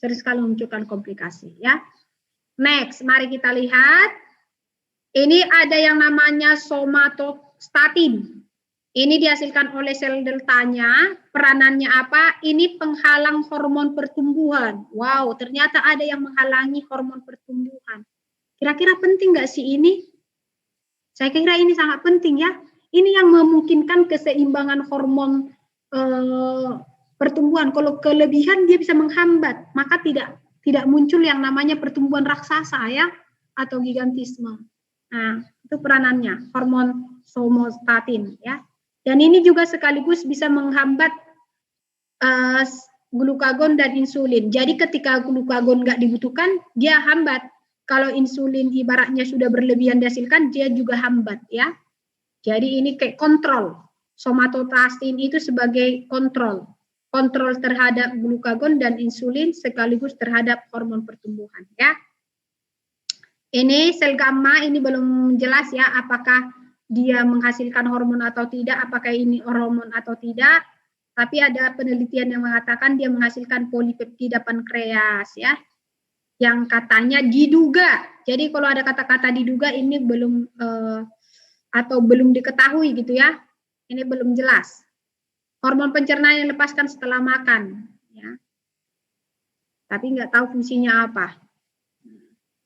sering sekali memunculkan komplikasi ya. Next, mari kita lihat. Ini ada yang namanya somatostatin. Ini dihasilkan oleh sel deltanya. Peranannya apa? Ini penghalang hormon pertumbuhan. Wow, ternyata ada yang menghalangi hormon pertumbuhan. Kira-kira penting nggak sih ini? Saya kira ini sangat penting ya. Ini yang memungkinkan keseimbangan hormon pertumbuhan. Kalau kelebihan dia bisa menghambat, maka tidak muncul yang namanya pertumbuhan raksasa ya, atau gigantisme. Nah, itu peranannya, hormon somatostatin ya. Dan ini juga sekaligus bisa menghambat glukagon dan insulin. Jadi ketika glukagon nggak dibutuhkan, dia hambat. Kalau insulin ibaratnya sudah berlebihan dihasilkan, dia juga hambat ya. Jadi ini kayak kontrol. Somatostatin itu sebagai kontrol terhadap glukagon dan insulin sekaligus terhadap hormon pertumbuhan ya. Ini sel gamma ini belum jelas ya, apakah dia menghasilkan hormon atau tidak, apakah ini hormon atau tidak. Tapi ada penelitian yang mengatakan dia menghasilkan polipeptida pankreas ya. Yang katanya diduga. Jadi kalau ada kata-kata diduga ini belum atau belum diketahui gitu ya. Ini belum jelas. Hormon pencernaan yang dilepaskan setelah makan ya. Tapi nggak tahu fungsinya apa.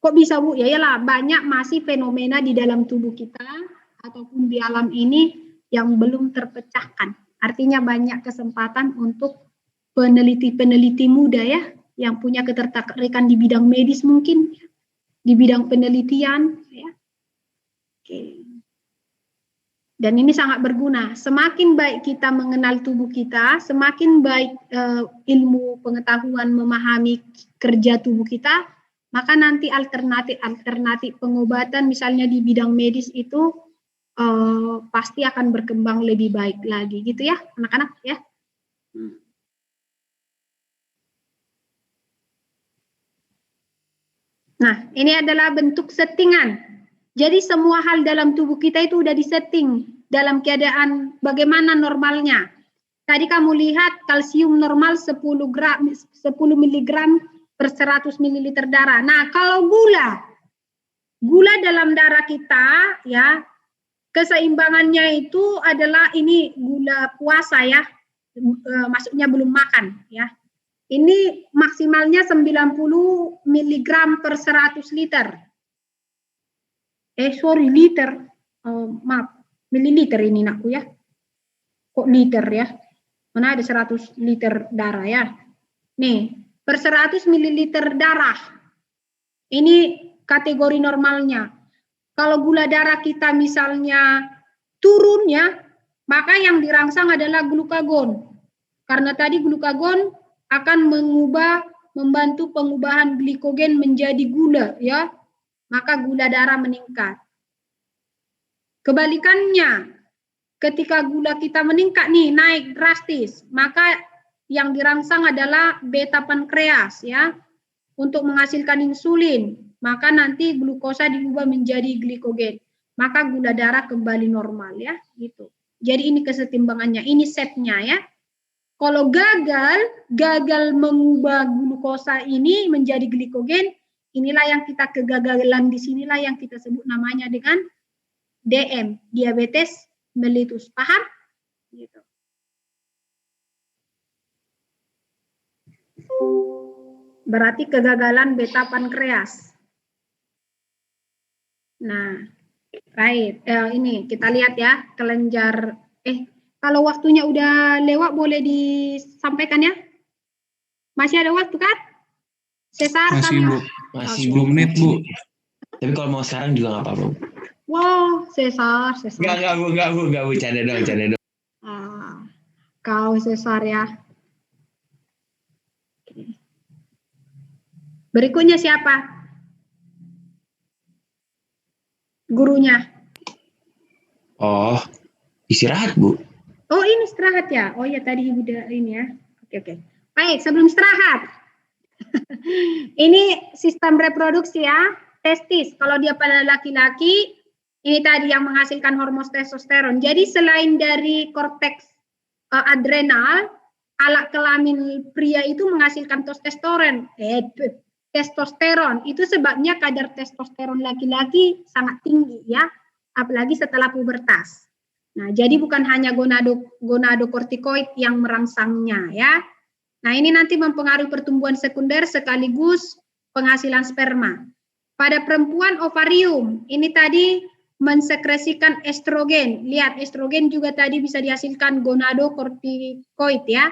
Kok bisa Bu? Ya iyalah, banyak masih fenomena di dalam tubuh kita ataupun di alam ini yang belum terpecahkan. Artinya banyak kesempatan untuk peneliti-peneliti muda ya, yang punya ketertarikan di bidang medis mungkin, di bidang penelitian ya. Oke. Dan ini sangat berguna. Semakin baik kita mengenal tubuh kita, semakin baik ilmu pengetahuan memahami kerja tubuh kita, maka nanti alternatif pengobatan misalnya di bidang medis itu pasti akan berkembang lebih baik lagi gitu ya anak-anak ya. Nah, ini adalah bentuk settingan. Jadi semua hal dalam tubuh kita itu udah disetting dalam keadaan bagaimana normalnya. Tadi kamu lihat kalsium normal 10 mg per 100 ml darah. Nah, kalau gula dalam darah kita ya, keseimbangannya itu adalah ini gula puasa ya, maksudnya belum makan ya. Ini maksimalnya 90 mg per 100 liter. Liter. Maaf, mililiter ini nakku ya. Kok liter ya? Mana ada 100 liter darah ya. Nih, per 100 ml darah. Ini kategori normalnya. Kalau gula darah kita misalnya turun ya, maka yang dirangsang adalah glukagon. Karena tadi glukagon akan membantu pengubahan glikogen menjadi gula ya. Maka gula darah meningkat. Kebalikannya, ketika gula kita meningkat nih, naik drastis, maka yang dirangsang adalah beta pankreas ya, untuk menghasilkan insulin. Maka nanti glukosa diubah menjadi glikogen. Maka gula darah kembali normal ya, gitu. Jadi ini kesetimbangannya, ini setnya ya. Kalau gagal mengubah glukosa ini menjadi glikogen, inilah yang kita kegagalan di sinilah yang kita sebut namanya dengan DM, diabetes mellitus. Paham? Gitu. Berarti kegagalan beta pankreas. Nah, right. Ini kita lihat ya, kelenjar. Kalau waktunya udah lewat boleh disampaikan ya? Masih ada waktu kan? Cesar, Masih Bu. Masih 10 menit Bu. Tapi kalau mau sekarang juga nggak apa-apa. Wow, Cesar. Enggak Bu, canda dong. Kau Cesar ya. Berikutnya siapa? Gurunya. Oh, istirahat Bu. Oh, ini istirahat ya? Oh ya, tadi Ibu udah ini ya. Oke. Baik, sebelum istirahat. Ini sistem reproduksi ya, testis. Kalau dia pada laki-laki, ini tadi yang menghasilkan hormon testosteron. Jadi selain dari korteks adrenal, alat kelamin pria itu menghasilkan testosteron. Testosteron itu sebabnya kadar testosteron laki-laki sangat tinggi ya, apalagi setelah pubertas. Nah, jadi bukan hanya gonadokortikoid yang merangsangnya ya. Nah, ini nanti mempengaruhi pertumbuhan sekunder sekaligus penghasilan sperma. Pada perempuan ovarium, ini tadi mensekresikan estrogen. Lihat, estrogen juga tadi bisa dihasilkan gonadokortikoid ya.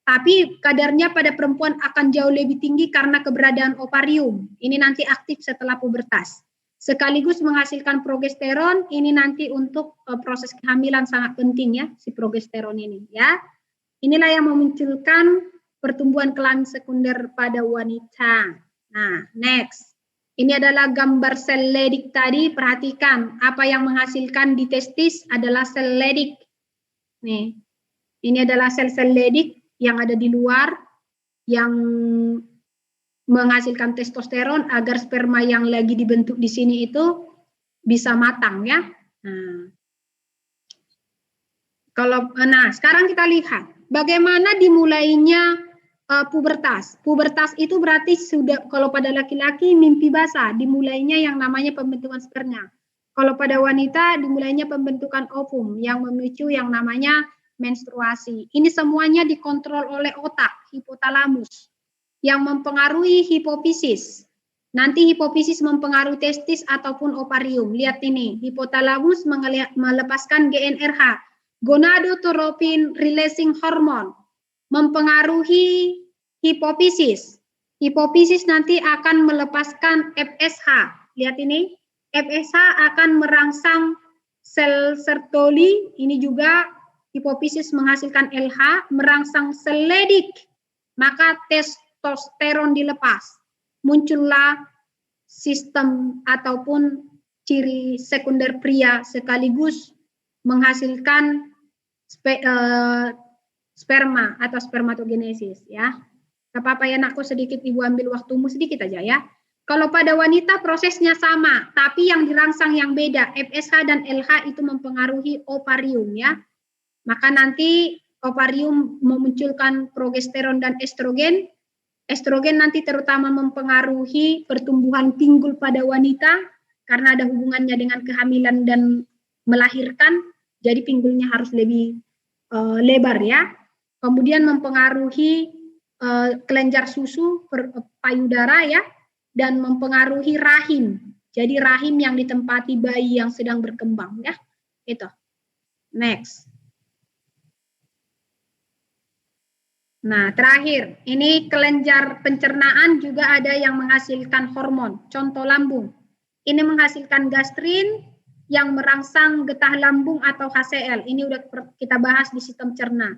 Tapi kadarnya pada perempuan akan jauh lebih tinggi karena keberadaan ovarium. Ini nanti aktif setelah pubertas. Sekaligus menghasilkan progesteron, ini nanti untuk proses kehamilan sangat penting ya, si progesteron ini ya. Inilah yang memunculkan pertumbuhan kelamin sekunder pada wanita. Nah, next. Ini adalah gambar sel ledik tadi. Perhatikan, apa yang menghasilkan di testis adalah sel ledik. Nih, ini adalah sel-sel ledik yang ada di luar, yang menghasilkan testosteron agar sperma yang lagi dibentuk di sini itu bisa matang ya. Nah, sekarang kita lihat bagaimana dimulainya pubertas. Pubertas itu berarti sudah, kalau pada laki-laki mimpi basah, dimulainya yang namanya pembentukan sperma. Kalau pada wanita dimulainya pembentukan ovum yang memicu yang namanya menstruasi. Ini semuanya dikontrol oleh otak, hipotalamus, yang mempengaruhi hipofisis. Nanti hipofisis mempengaruhi testis ataupun ovarium. Lihat ini, hipotalamus melepaskan GnRH, gonadotropin releasing hormone, mempengaruhi hipofisis. Hipofisis nanti akan melepaskan FSH. Lihat ini, FSH akan merangsang sel Sertoli. Ini juga hipofisis menghasilkan LH, merangsang sel ledik. Maka testosteron dilepas. Muncullah sistem ataupun ciri sekunder pria sekaligus menghasilkan sperma atau spermatogenesis ya. Gak apa-apa ya anakku, sedikit ibu ambil waktumu sedikit aja ya. Kalau pada wanita prosesnya sama, tapi yang dirangsang yang beda. FSH dan LH itu mempengaruhi ovarium ya. Maka nanti ovarium memunculkan progesteron dan estrogen. Estrogen nanti terutama mempengaruhi pertumbuhan pinggul pada wanita karena ada hubungannya dengan kehamilan dan melahirkan. Jadi pinggulnya harus lebih lebar ya. Kemudian mempengaruhi kelenjar susu, payudara ya, dan mempengaruhi rahim. Jadi rahim yang ditempati bayi yang sedang berkembang ya. Itu. Next. Nah, terakhir, ini kelenjar pencernaan juga ada yang menghasilkan hormon. Contoh lambung. Ini menghasilkan gastrin yang merangsang getah lambung atau HCl. Ini udah kita bahas di sistem cerna.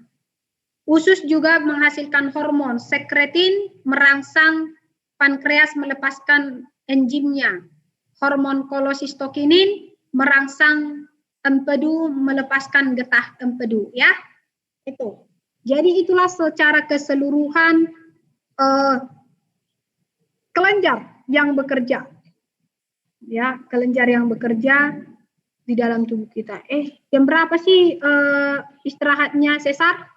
Usus juga menghasilkan hormon. Sekretin merangsang pankreas melepaskan enzimnya. Hormon kolosistokinin merangsang empedu melepaskan getah empedu ya. Itu. Jadi itulah secara keseluruhan kelenjar yang bekerja. Ya, kelenjar yang bekerja di dalam tubuh kita. Jam berapa sih istirahatnya Cesar?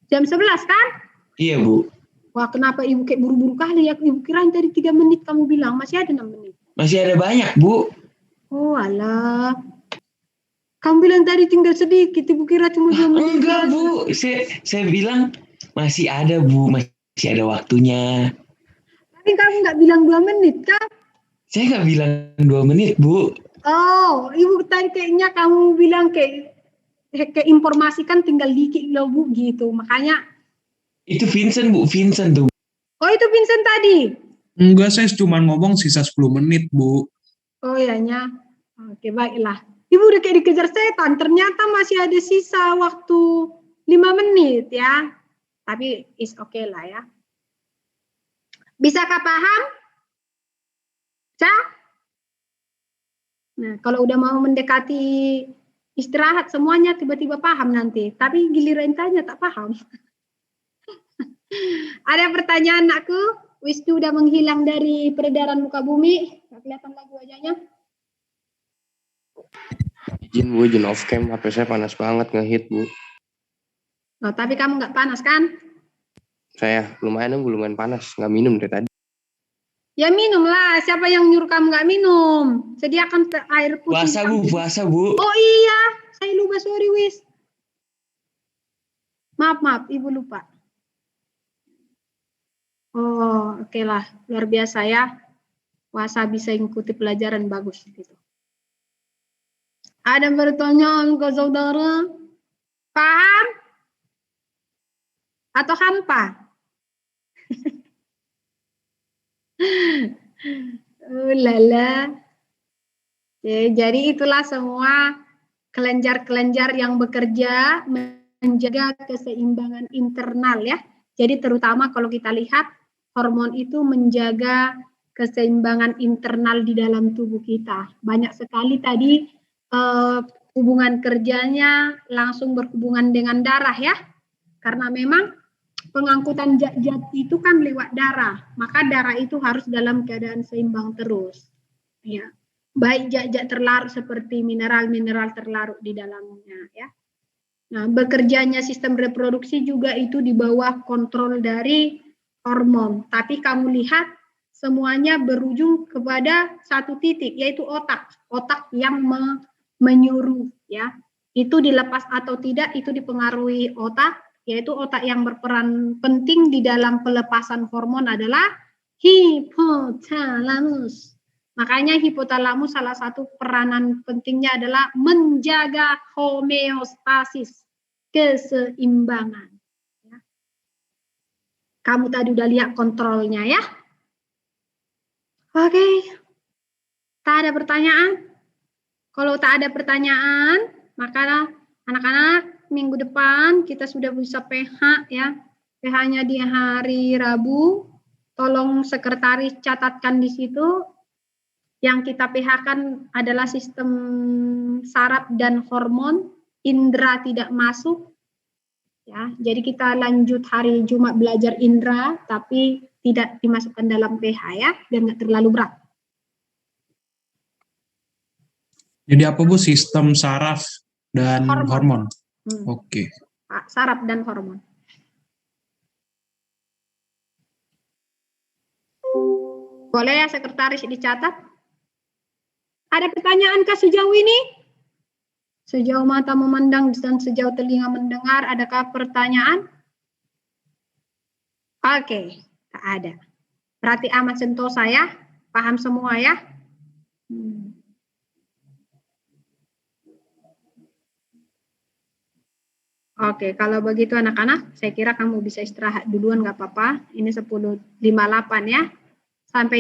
Jam 11 kan? Iya, Bu. Wah, kenapa Ibu kayak buru-buru kali ya? Ibu kirain tadi 3 menit kamu bilang, masih ada 6 menit. Masih ada banyak, Bu. Oh, alah. Kamu bilang tadi tinggal sedikit, Ibu kira cuma 2 menit. Enggak, Bu. Saya bilang masih ada, Bu. Masih ada waktunya. Tapi kamu nggak bilang 2 menit, kan? Saya nggak bilang 2 menit, Bu. Oh, Ibu tadi kayaknya kamu bilang kayak informasikan tinggal dikit loh, Bu, gitu. Makanya. Itu Vincent, Bu. Vincent tuh. Oh, itu Vincent tadi? Enggak, saya cuma ngomong sisa 10 menit, Bu. Oh, iyanya. Oke, baiklah. Ibu udah kayak dikejar setan, ternyata masih ada sisa waktu 5 menit ya. Tapi is okay lah ya. Bisakah paham? Nah, kalau udah mau mendekati istirahat semuanya tiba-tiba paham nanti. Tapi giliran tanya tak paham. Ada pertanyaan anakku? Wisnu udah menghilang dari peredaran muka bumi. Gak kelihatan lagi wajahnya. Izin Bu, izin off cam, HP saya panas banget ngehit Bu. Oh, tapi kamu nggak panas kan? Saya lumayan panas, nggak minum dari tadi. Ya minum lah, siapa yang nyuruh kamu nggak minum? Sediakan air putih. Puasa, Bu. Oh iya, saya lupa, sorry Wis. Maaf, Ibu lupa. Oh, oke lah, luar biasa ya. Puasa bisa ikuti pelajaran bagus gitu. Ada pertanyaan ke saudara? Paham? Atau hampa? Lala. Jadi itulah semua kelenjar-kelenjar yang bekerja menjaga keseimbangan internal ya. Jadi terutama kalau kita lihat hormon itu menjaga keseimbangan internal di dalam tubuh kita. Banyak sekali tadi hubungan kerjanya langsung berhubungan dengan darah ya. Karena memang pengangkutan zat-zat itu kan lewat darah, maka darah itu harus dalam keadaan seimbang terus. Ya. Baik zat-zat terlarut seperti mineral-mineral terlarut di dalamnya ya. Nah, bekerjanya sistem reproduksi juga itu di bawah kontrol dari hormon. Tapi kamu lihat semuanya berujung kepada satu titik, yaitu otak. Otak yang menyuruh ya. Itu dilepas atau tidak itu dipengaruhi otak, yaitu otak yang berperan penting di dalam pelepasan hormon adalah hipotalamus. Makanya hipotalamus salah satu peranan pentingnya adalah menjaga homeostasis, keseimbangan. Ya. Kamu tadi udah lihat kontrolnya ya. Oke, tak ada pertanyaan? Kalau tak ada pertanyaan, maka anak-anak minggu depan kita sudah bisa PH ya. PH-nya di hari Rabu. Tolong sekretaris catatkan di situ. Yang kita PH-kan adalah sistem saraf dan hormon, indera tidak masuk. Ya, jadi kita lanjut hari Jumat belajar indera, tapi tidak dimasukkan dalam PH ya, dan nggak terlalu berat. Jadi apa Bu, sistem saraf dan hormon? Oke. Saraf dan hormon. Boleh ya sekretaris dicatat? Ada pertanyaan kah sejauh ini? Sejauh mata memandang dan sejauh telinga mendengar, adakah pertanyaan? Oke, tak ada. Berarti amat sentosa ya? Paham semua ya? Oke, kalau begitu anak-anak, saya kira kamu bisa istirahat duluan, nggak apa-apa. Ini 10.58 ya. Sampai